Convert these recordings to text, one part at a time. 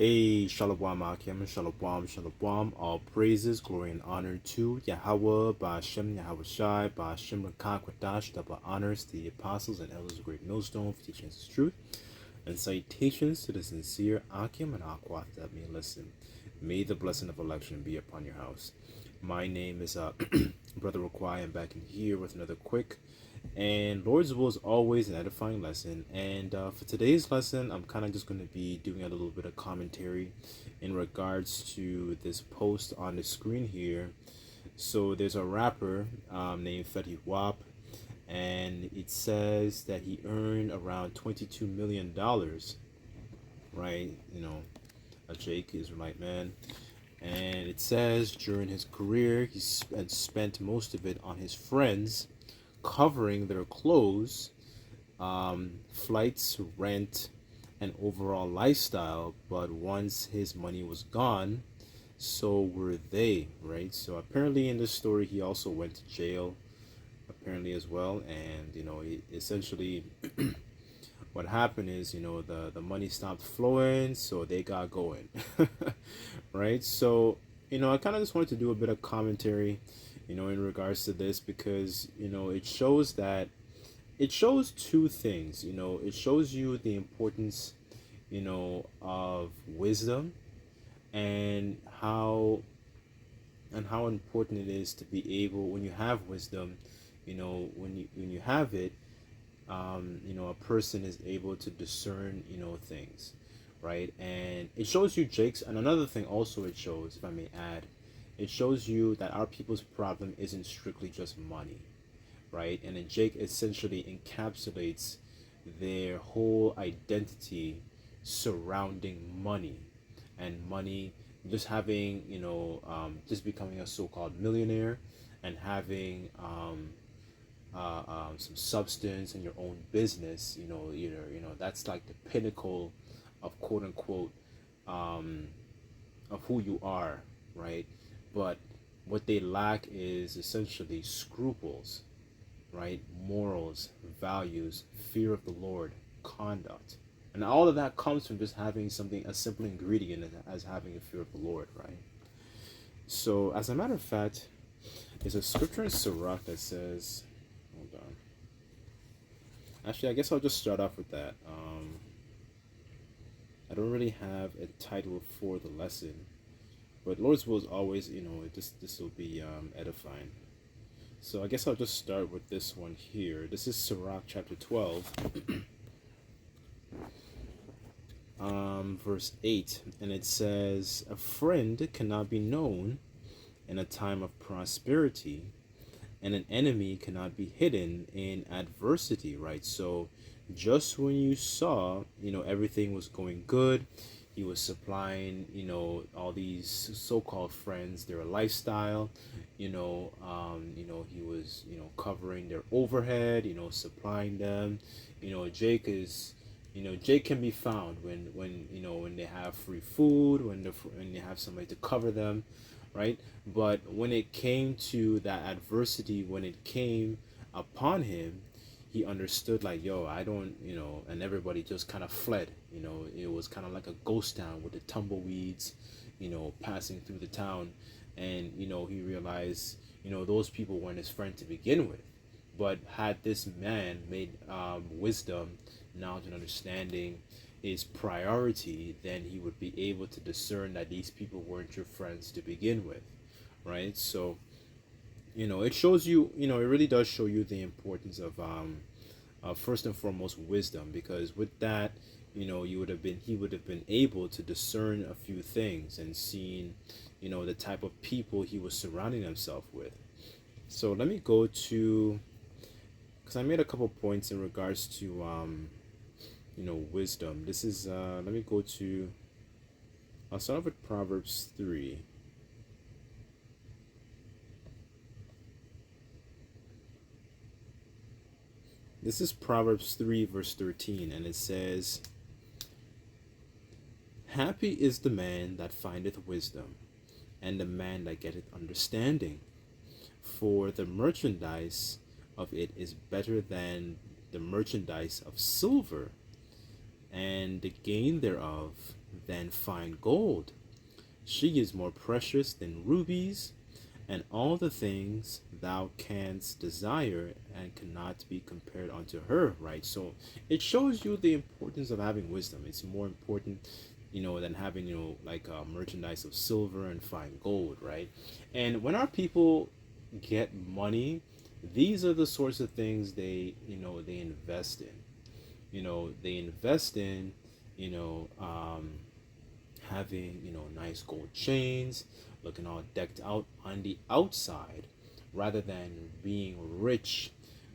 Hey, Shalom Akim, Shalom, Shalom. All praises, glory, and honor to Yahweh, Ba'ashem, Yahweh Shai, Ba'ashem, Rakakwadash, that honors the apostles and elders of Great Millstone for teaching us the truth, and citations to the sincere Akim and Akwath that may listen. May the blessing of election be upon your house. My name is Brother Raquai. I'm back in here with another quick and Lord's will is always an edifying lesson. And for today's lesson, I'm kind of just going to be doing a little bit of commentary in regards to this post on the screen here. So there's a rapper named Fetty Wap, and it says that he earned around $22 million, right? You know, a Jake Israelite man. And it says during his career, he spent most of it on his friends, covering their clothes, flights, rent, and overall lifestyle. But once his money was gone, so were they, right? So apparently in this story, he also went to jail, apparently as well. And, you know, essentially what happened is, you know, the money stopped flowing, so they got going, right? So, you know, I kind of just wanted to do a bit of commentary, you know, in regards to this, because, you know, it shows two things. You know, it shows you the importance, you know, of wisdom, and how important it is to be able, when you have wisdom, you know, when you have it, you know, a person is able to discern, you know, things, right? And it shows you Jake's, and another thing also it shows, if I may add, it shows you that our people's problem isn't strictly just money, right? And then Jake essentially encapsulates their whole identity surrounding money, and money, just having, you know, just becoming a so-called millionaire, and having some substance in your own business, you know, that's like the pinnacle of quote unquote of who you are, right? But what they lack is essentially scruples, right? Morals, values, fear of the Lord, conduct. And all of that comes from just having something, a simple ingredient as having a fear of the Lord, right? So, as a matter of fact, there's a scripture in Sirach that says, hold on. Actually, I guess I'll just start off with that. I don't really have a title for the lesson, but Lord's will is always, you know, this will be edifying. So I guess I'll just start with this one here. This is Sirach chapter 12, verse 8, and it says, "A friend cannot be known in a time of prosperity, and an enemy cannot be hidden in adversity," right? So just when you saw, you know, everything was going good, he was supplying, you know, all these so-called friends their lifestyle, you know, he was, you know, covering their overhead, you know, supplying them. You know, Jake can be found when you know, when they have free food, when they have somebody to cover them, right? But when it came to that adversity, when it came upon him, he understood, like, yo, I don't, you know, and everybody just kind of fled. You know, it was kind of like a ghost town with the tumbleweeds, you know, passing through the town. And, you know, he realized, you know, those people weren't his friend to begin with. But had this man made wisdom, knowledge, and understanding his priority, then he would be able to discern that these people weren't your friends to begin with, right? So, you know, it shows you, you know, it really does show you the importance of first and foremost wisdom, because with that, you know, he would have been able to discern a few things and seen, you know, the type of people he was surrounding himself with. So let me go to, because I made a couple points in regards to you know, wisdom. This is let me go to, I'll start off with Proverbs 3. This is Proverbs 3 verse 13, and it says, "Happy is the man that findeth wisdom, and the man that getteth understanding, for the merchandise of it is better than the merchandise of silver, and the gain thereof than fine gold. She is more precious than rubies, and all the things thou canst desire and cannot be compared unto her, right? So it shows you the importance of having wisdom. It's more important, than having, like merchandise of silver and fine gold, right? And when our people get money, these are the sorts of things they invest in. They invest in, you know, um, having nice gold chains, looking all decked out on the outside, rather than being rich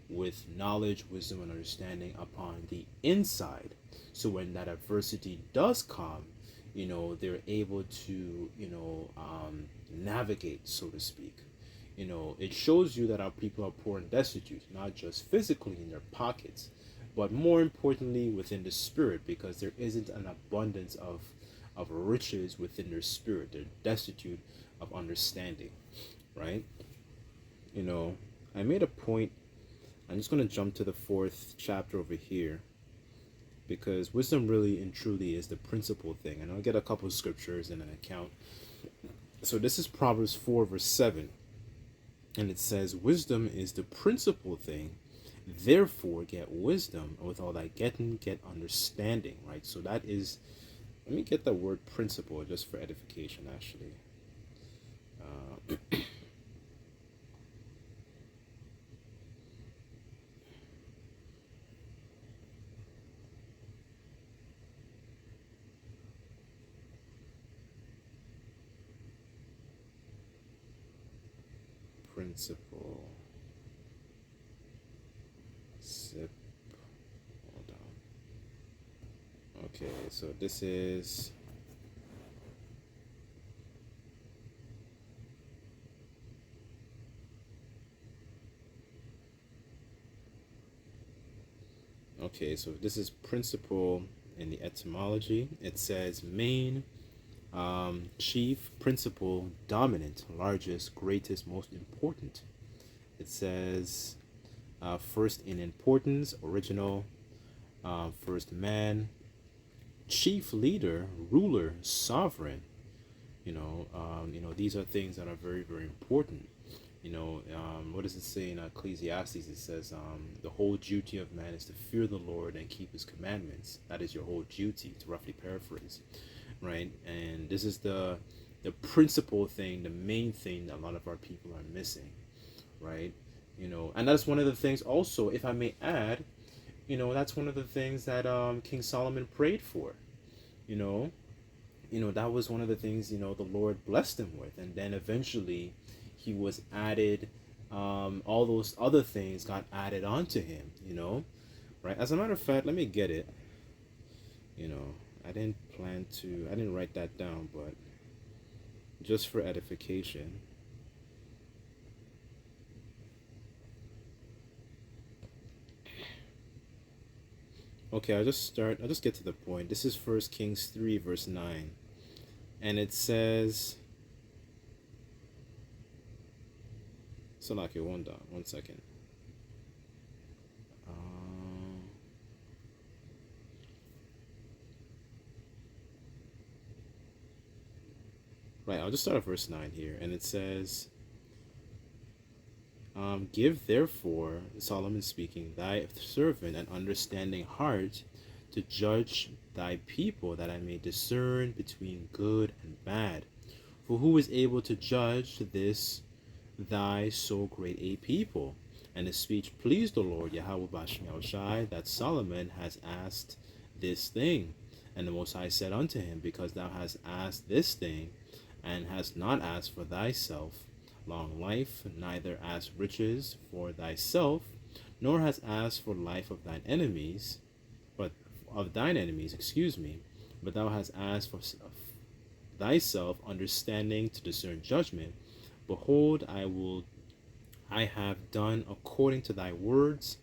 with knowledge, wisdom, and understanding upon the inside. So when that adversity does come, they're able to navigate, so to speak. It shows you that our people are poor and destitute, not just physically in their pockets, but more importantly within the spirit, because there isn't an abundance of riches within their spirit. They're destitute of understanding, right? You know, I made a point. I'm just going to jump to the fourth chapter over here, because wisdom really and truly is the principal thing. And I'll get a couple of scriptures and an account. So this is Proverbs 4, verse 7. And it says, wisdom is the principal thing. Therefore, get wisdom, and with all thy getting, get understanding, right? So that is, let me get the word principle just for edification, actually. Principle. Zip. Hold on. Okay, so this is. Okay, so this is principle in the etymology. It says main, chief, principal, dominant, largest, greatest, most important. It says first in importance, original, first man, chief leader, ruler, sovereign. These are things that are very, very important. What does it say in Ecclesiastes? It says, the whole duty of man is to fear the Lord and keep his commandments. That is your whole duty, to roughly paraphrase, right? And this is the principal thing, the main thing that a lot of our people are missing, right? And that's one of the things also, if I may add, that's one of the things that King Solomon prayed for, you know, that was one of the things, the Lord blessed him with. And then eventually he was added, all those other things got added onto him, right? As a matter of fact, let me get it. I didn't write that down, but just for edification. Okay, I'll just get to the point. This is First Kings 3, verse 9. And it says, so like it one second. Right, I'll just start at verse 9 here. And it says, give therefore, Solomon speaking, thy servant an understanding heart to judge thy people, that I may discern between good and bad. For who is able to judge this thy so great a people? And his speech pleased the Lord Yahweh Bashmiel Shai, that Solomon has asked this thing. And the Most High said unto him, because thou hast asked this thing, and hast not asked for thyself long life, neither asked riches for thyself, nor hast asked for life of thine enemies, but of thine enemies, but thou hast asked for thyself understanding to discern judgment. Behold, I have done according to thy words.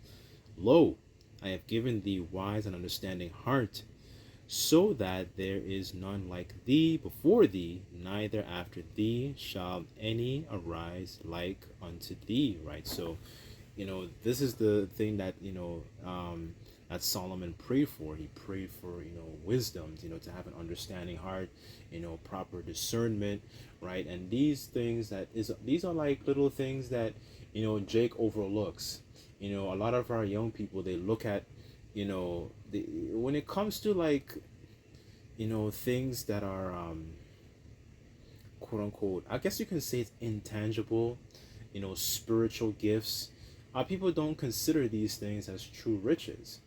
Lo, I have given thee wise and understanding heart, so that there is none like thee before thee, neither after thee shall any arise like unto thee, right? So, this is the thing that, that Solomon prayed for. He prayed for, wisdom, to have an understanding heart, proper discernment, right? And these are like little things that, Jake overlooks. A lot of our young people, they look at, when it comes to like, things that are, quote unquote, I guess you can say it's intangible, spiritual gifts. People don't consider these things as true riches.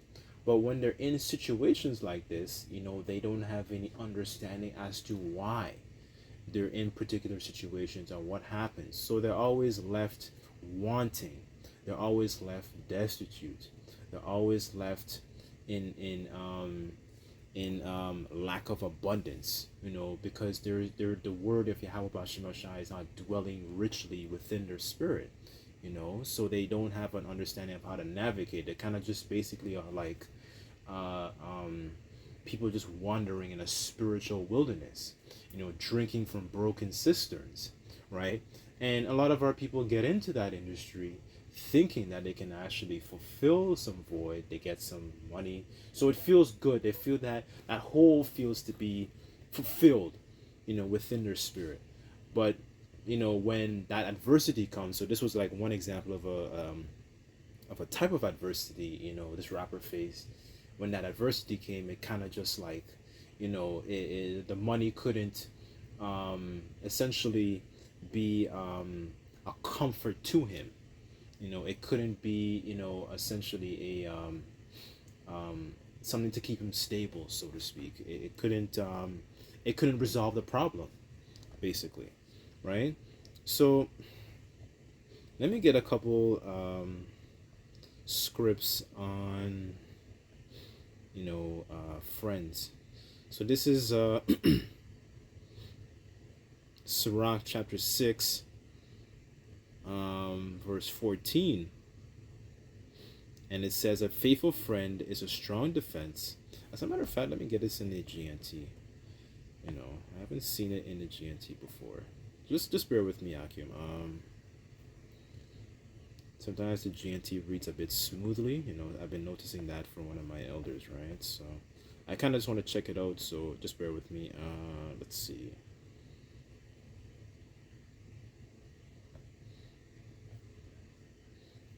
But when they're in situations like this, they don't have any understanding as to why they're in particular situations or what happens. So they're always left wanting. They're always left destitute. They're always left in lack of abundance, because they're the word of Yahweh Bashim Shai is not dwelling richly within their spirit, so they don't have an understanding of how to navigate. They kind of just basically are like uh, um, people just wandering in a spiritual wilderness, drinking from broken cisterns, right? And a lot of our people get into that industry thinking that they can actually fulfill some void, they get some money, so it feels good. They feel that that hole feels to be fulfilled, within their spirit. But when that adversity comes, so this was like one example of a type of adversity, this rapper faced. When that adversity came, it kind of just like, the money couldn't essentially be a comfort to him. It couldn't be, essentially a something to keep him stable, so to speak. It couldn't resolve the problem, basically, right? So let me get a couple scripts on, friends. So this is Sirach chapter 6, verse 14. And it says, a faithful friend is a strong defense. As a matter of fact, let me get this in the GNT. I haven't seen it in the GNT before. Just bear with me, Akim. Sometimes the GNT reads a bit smoothly. I've been noticing that from one of my elders, right? So I kind of just want to check it out. So just bear with me. Let's see.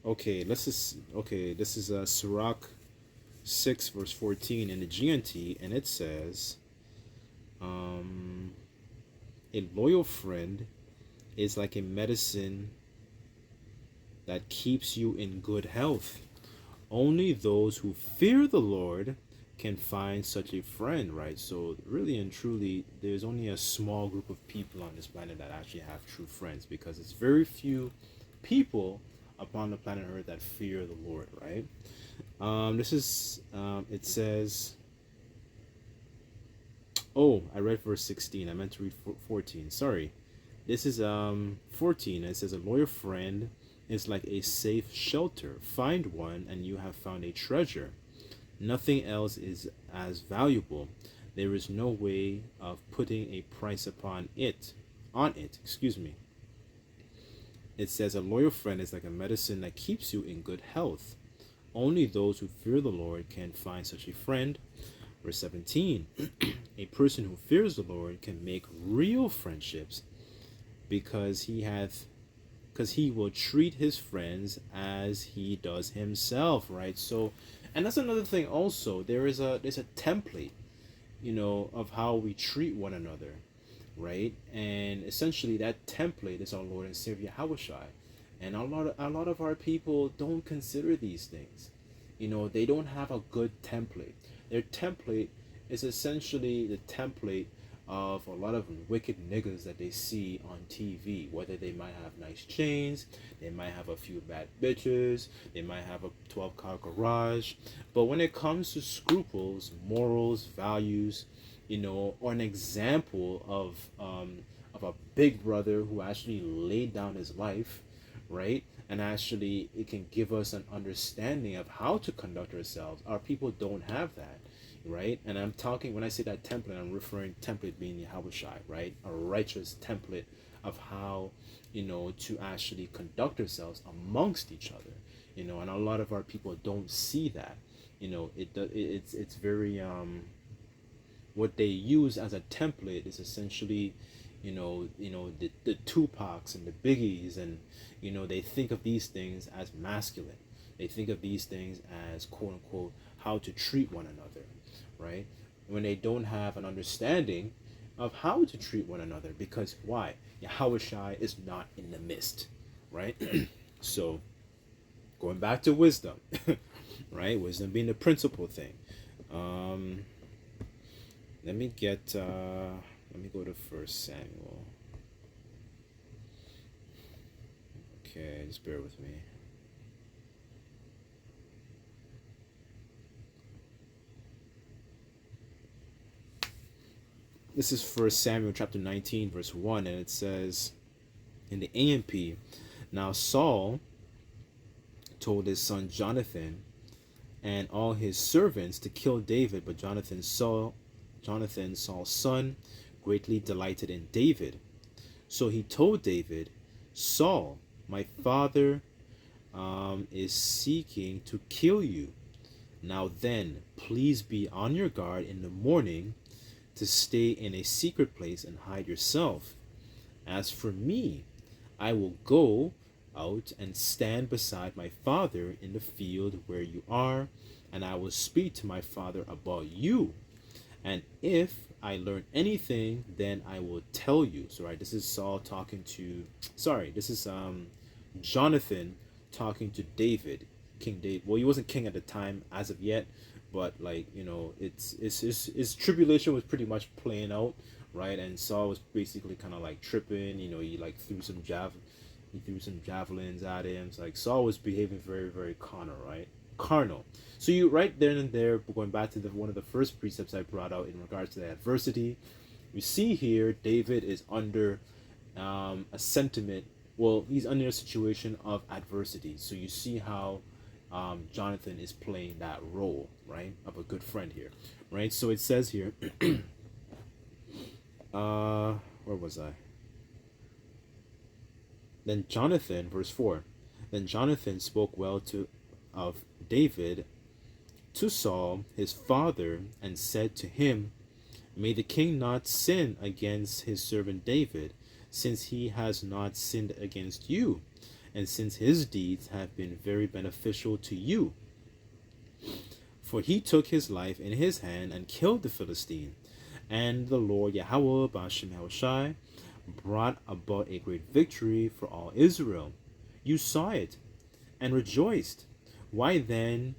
Okay, this is Sirach 6 verse 14 in the GNT, and it says, a loyal friend is like a medicine that keeps you in good health. Only those who fear the Lord can find such a friend, right? So really and truly, there's only a small group of people on this planet that actually have true friends, because it's very few people upon the planet Earth that fear the Lord, right? This is it says, oh, I read verse 16. I meant to read 14. Sorry. This is 14. It says, a loyal friend is like a safe shelter. Find one and you have found a treasure. Nothing else is as valuable. There is no way of putting a price upon it. Excuse me. It says, a loyal friend is like a medicine that keeps you in good health. Only those who fear the Lord can find such a friend. Verse 17, a person who fears the Lord can make real friendships because he will treat his friends as he does himself, right? So, and that's another thing also. There's a template, of how we treat one another, right? And essentially that template is our Lord and Savior Yahushua. And a lot of our people don't consider these things. They don't have a good template. Their template is essentially the template of a lot of wicked niggas that they see on TV. Whether they might have nice chains, they might have a few bad bitches, they might have a 12-car garage. But when it comes to scruples, morals, values, or an example of a big brother who actually laid down his life, right? And actually, it can give us an understanding of how to conduct ourselves. Our people don't have that, right? And I'm talking, when I say that template, I'm referring template being Yahushai, right? A righteous template of how, to actually conduct ourselves amongst each other, and a lot of our people don't see that, it's very what they use as a template is essentially, the Tupacs and the Biggies, and they think of these things as masculine. They think of these things as quote unquote how to treat one another, right? When they don't have an understanding of how to treat one another, because why? Yahweh Shai is not in the midst, right? So going back to wisdom, right? Wisdom being the principal thing. Um, let me get let me go to First Samuel. Okay, just bear with me. This is First Samuel chapter 19, verse 1, and it says in the AMP, now Saul told his son Jonathan and all his servants to kill David, but Jonathan, Saul's son, greatly delighted in David. So he told David, Saul, my father, is seeking to kill you. Now then, please be on your guard in the morning to stay in a secret place and hide yourself. As for me, I will go out and stand beside my father in the field where you are, and I will speak to my father about you. And if I learn anything, then I will tell you. So, right, this is Saul talking to, sorry, this is Jonathan talking to David, King David. Well, he wasn't king at the time as of yet, but like it's his tribulation was pretty much playing out, right? And Saul was basically kind of like tripping. He like he threw some javelins at him. So like Saul was behaving very very carnal, right? Carnal. So you right there and there, going back to one of the first precepts I brought out in regards to the adversity, you see here David is under a sentiment. Well, he's under a situation of adversity. So you see how Jonathan is playing that role, right, of a good friend here, right? So it says here, where was I? Then Jonathan, verse 4, then Jonathan spoke well of David to Saul his father, and said to him, may the king not sin against his servant David, since he has not sinned against you, and since his deeds have been very beneficial to you. For he took his life in his hand and killed the Philistine, and the Lord Yahweh Ba'ashem Yahushai brought about a great victory for all Israel. You saw it and rejoiced. Why then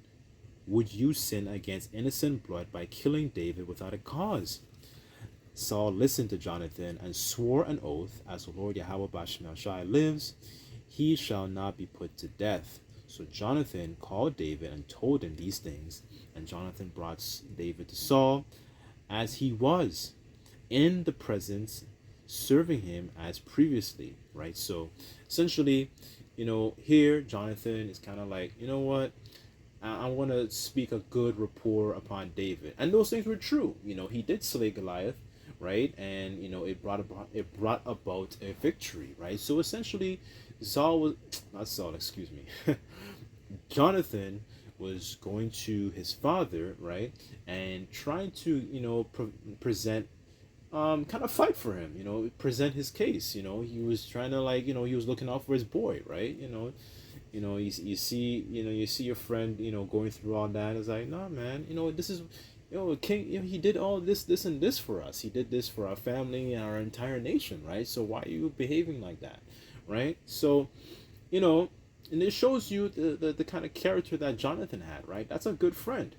would you sin against innocent blood by killing David without a cause? Saul listened to Jonathan and swore an oath, as the Lord Yahweh Ba'ashem Yahushai lives, he shall not be put to death. So Jonathan called David and told him these things, and Jonathan brought David to Saul as he was in the presence, serving him as previously, right? So essentially, here Jonathan is kind of like, you know what, I want to speak a good rapport upon David, and those things were true. He did slay Goliath, right? And it brought about a victory, right? So essentially, excuse me, Jonathan was going to his father, right, and trying to present kind of fight for him, present his case. He was trying to like he was looking out for his boy, right? You see your friend going through all that. It's like, no man, this is king, he did all this and this for us. He did this for our family and our entire nation, right? So why are you behaving like that, right? So and it shows you the kind of character that Jonathan had, right? That's a good friend,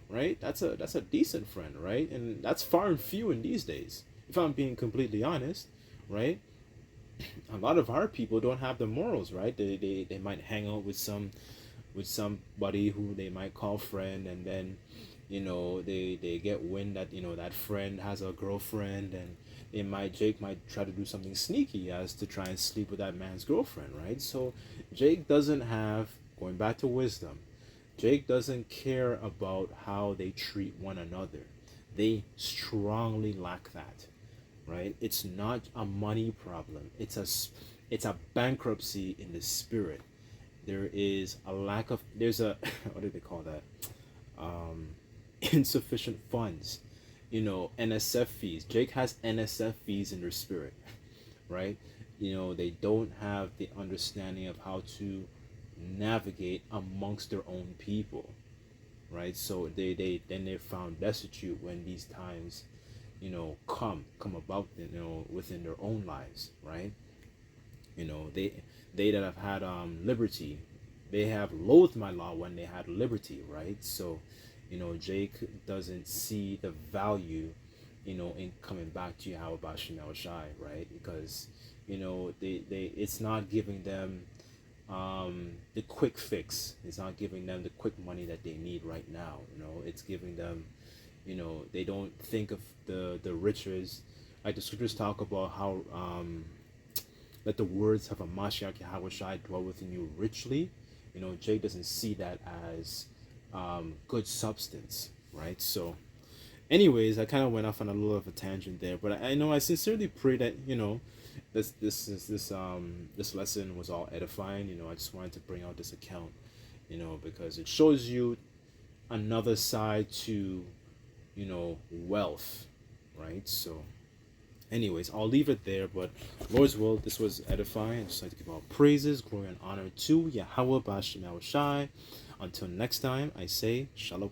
right? That's a decent friend, right? And that's far and few in these days, if I'm being completely honest, right? A lot of our people don't have the morals, right? They might hang out with somebody who they might call friend, and then they get wind that that friend has a girlfriend, and Jake might try to do something sneaky as to try and sleep with that man's girlfriend, right? So Jake doesn't have, going back to wisdom, Jake doesn't care about how they treat one another. They strongly lack that, right? It's not a money problem. It's a bankruptcy in the spirit. There is a lack of, there's a what do they call that? insufficient funds, NSF fees. Jake has NSF fees in their spirit, right? They don't have the understanding of how to navigate amongst their own people, right? So they're found destitute when these times, come about, within their own lives, right? They that have had liberty, they have loathed my law when they had liberty, right? So Jake doesn't see the value, in coming back to Yahweh Shemel Shai, right? Because they it's not giving them the quick fix. It's not giving them the quick money that they need right now. It's giving them, they don't think of the riches, like the scriptures talk about how let the words of a Mashiach Yahweh Shai dwell within you richly. Jake doesn't see that as good substance, right? So, anyways, I kind of went off on a little of a tangent there, but I know I sincerely pray that this lesson was all edifying. I just wanted to bring out this account, because it shows you another side to wealth, right? So, anyways, I'll leave it there, but Lord's will, this was edifying. I'd just like to give all praises, glory, and honor to Yahweh Bashim Shai. Until next time, I say Shalom.